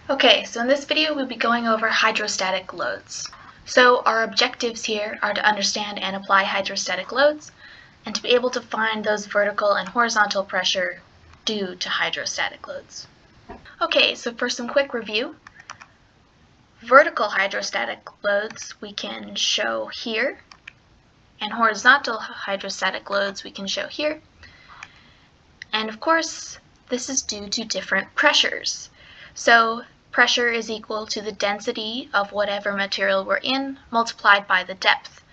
Okay, so in this video we'll be going over hydrostatic loads. So our objectives here are to understand and apply hydrostatic loads and to be able to find those vertical and horizontal pressure due to hydrostatic loads. Okay, so for some quick review, vertical hydrostatic loads we can show here, and horizontal hydrostatic loads we can show here. And of course, this is due to different pressures. So pressure is equal to the density of whatever material we're in multiplied by the depth.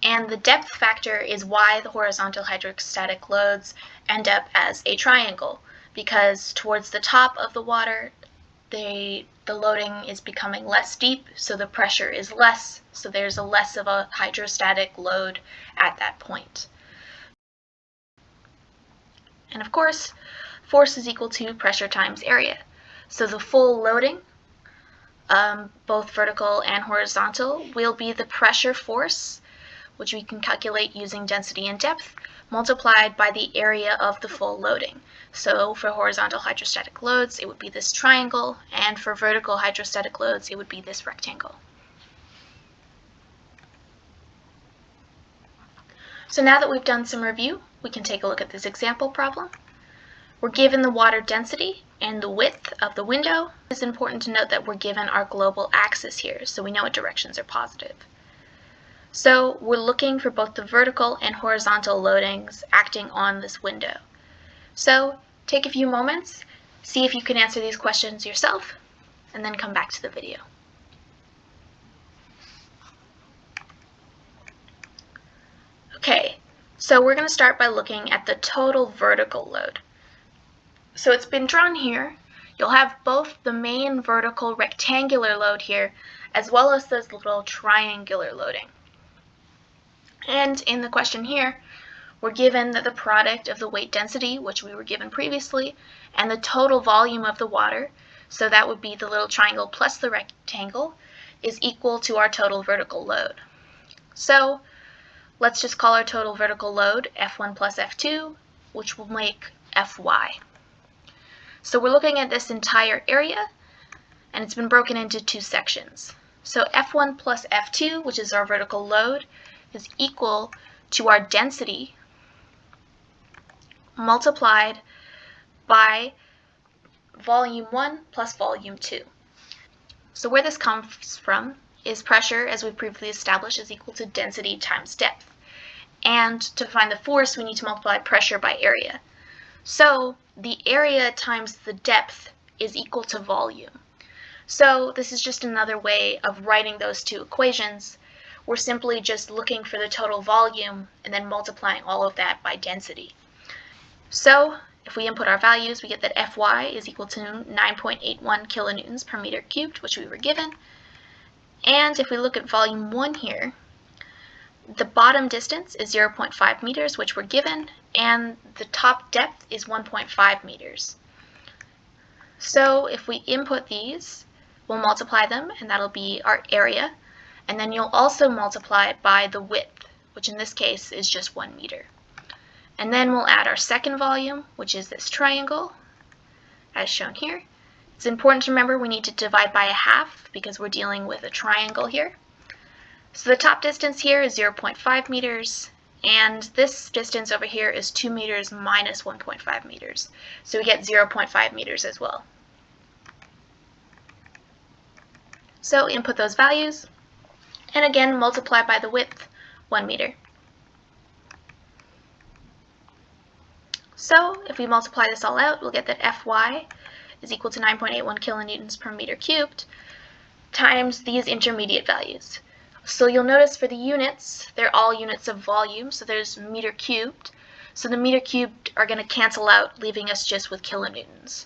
And the depth factor is why the horizontal hydrostatic loads end up as a triangle, because towards the top of the water, the loading is becoming less deep, so the pressure is less, so there's a less of a hydrostatic load at that point. And of course, force is equal to pressure times area. So the full loading, both vertical and horizontal, will be the pressure force, which we can calculate using density and depth, multiplied by the area of the full loading. So for horizontal hydrostatic loads, it would be this triangle, and for vertical hydrostatic loads, it would be this rectangle. So now that we've done some review, we can take a look at this example problem. We're given the water density and the width of the window. It's important to note that we're given our global axis here, so we know what directions are positive. So we're looking for both the vertical and horizontal loadings acting on this window. So take a few moments, see if you can answer these questions yourself, and then come back to the video. Okay, so we're going to start by looking at the total vertical load. So it's been drawn here. You'll have both the main vertical rectangular load here, as well as this little triangular loading. And in the question here, we're given that the product of the weight density, which we were given previously, and the total volume of the water, so that would be the little triangle plus the rectangle, is equal to our total vertical load. So let's just call our total vertical load F1 plus F2, which will make Fy. So we're looking at this entire area, and it's been broken into two sections. So F1 plus F2, which is our vertical load, is equal to our density multiplied by volume 1 plus volume 2. So where this comes from is pressure, as we previously established, is equal to density times depth. And to find the force, we need to multiply pressure by area. So the area times the depth is equal to volume. So this is just another way of writing those two equations. We're simply just looking for the total volume and then multiplying all of that by density. So if we input our values, we get that Fy is equal to 9.81 kilonewtons per meter cubed, which we were given. And if we look at volume 1 here, the bottom distance is 0.5 meters, which we're given, and the top depth is 1.5 meters. So if we input these, we'll multiply them, and that'll be our area. And then you'll also multiply it by the width, which in this case is just 1 meter. And then we'll add our second volume, which is this triangle, as shown here. It's important to remember we need to divide by a half because we're dealing with a triangle here. So the top distance here is 0.5 meters, and this distance over here is 2 meters minus 1.5 meters. So we get 0.5 meters as well. So input those values, and again multiply by the width, 1 meter. So if we multiply this all out, we'll get that Fy is equal to 9.81 kilonewtons per meter cubed times these intermediate values. So you'll notice for the units, they're all units of volume, so there's meter cubed. So the meter cubed are going to cancel out, leaving us just with kilonewtons.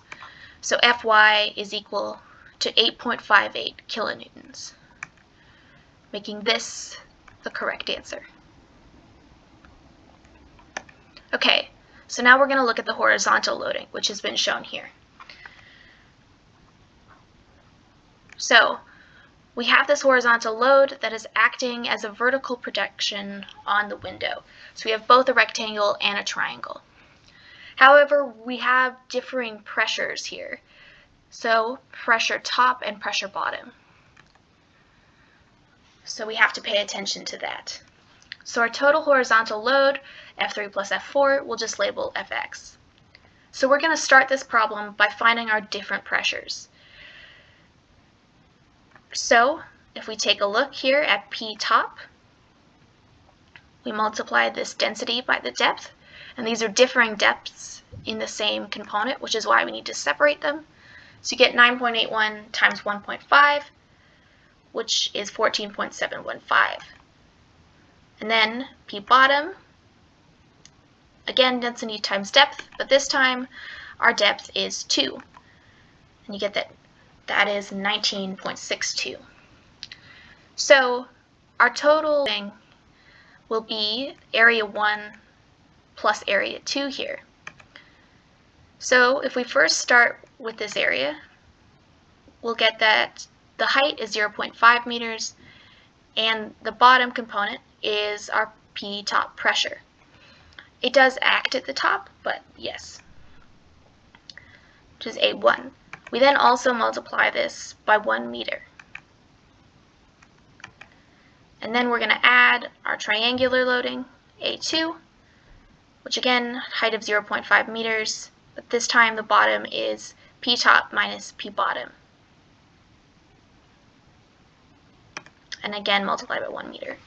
So Fy is equal to 8.58 kilonewtons, making this the correct answer. Okay, so now we're going to look at the horizontal loading, which has been shown here. So we have this horizontal load that is acting as a vertical projection on the window. So we have both a rectangle and a triangle. However, we have differing pressures here. So pressure top and pressure bottom. So we have to pay attention to that. So our total horizontal load, F3 plus F4, we'll just label Fx. So we're going to start this problem by finding our different pressures. So if we take a look here at P top, we multiply this density by the depth, and these are differing depths in the same component, which is why we need to separate them. So you get 9.81 times 1.5, which is 14.715. And then P bottom, again density times depth, but this time our depth is 2. And you get that is 19.62. So our total thing will be area 1 plus area 2 here. So if we first start with this area, we'll get that the height is 0.5 meters and the bottom component is our P top pressure. It does act at the top, but yes, which is A1. We then also multiply this by 1 meter. And then we're going to add our triangular loading, A2, which again, height of 0.5 meters, but this time the bottom is P top minus P bottom. And again, multiply by 1 meter.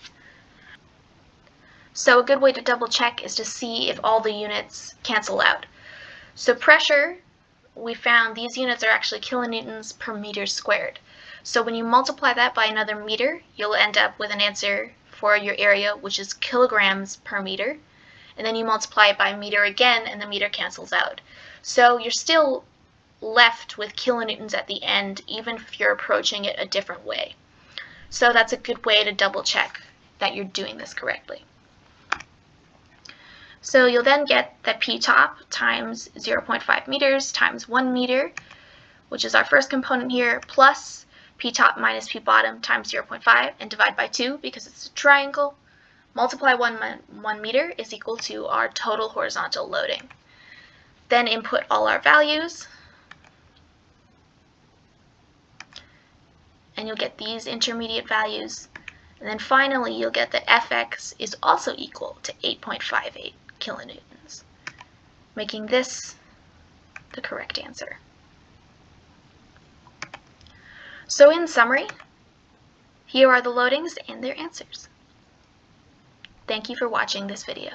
So a good way to double check is to see if all the units cancel out. So pressure, we found these units are actually kilonewtons per meter squared. So when you multiply that by another meter, you'll end up with an answer for your area, which is kilograms per meter. And then you multiply it by a meter again, and the meter cancels out. So you're still left with kilonewtons at the end, even if you're approaching it a different way. So that's a good way to double check that you're doing this correctly. So you'll then get that P top times 0.5 meters times 1 meter, which is our first component here, plus P top minus P bottom times 0.5, and divide by 2 because it's a triangle. Multiply 1 meter is equal to our total horizontal loading. Then input all our values, and you'll get these intermediate values. And then finally, you'll get that Fx is also equal to 8.58 kilonewtons, making this the correct answer. So in summary, here are the loadings and their answers. Thank you for watching this video.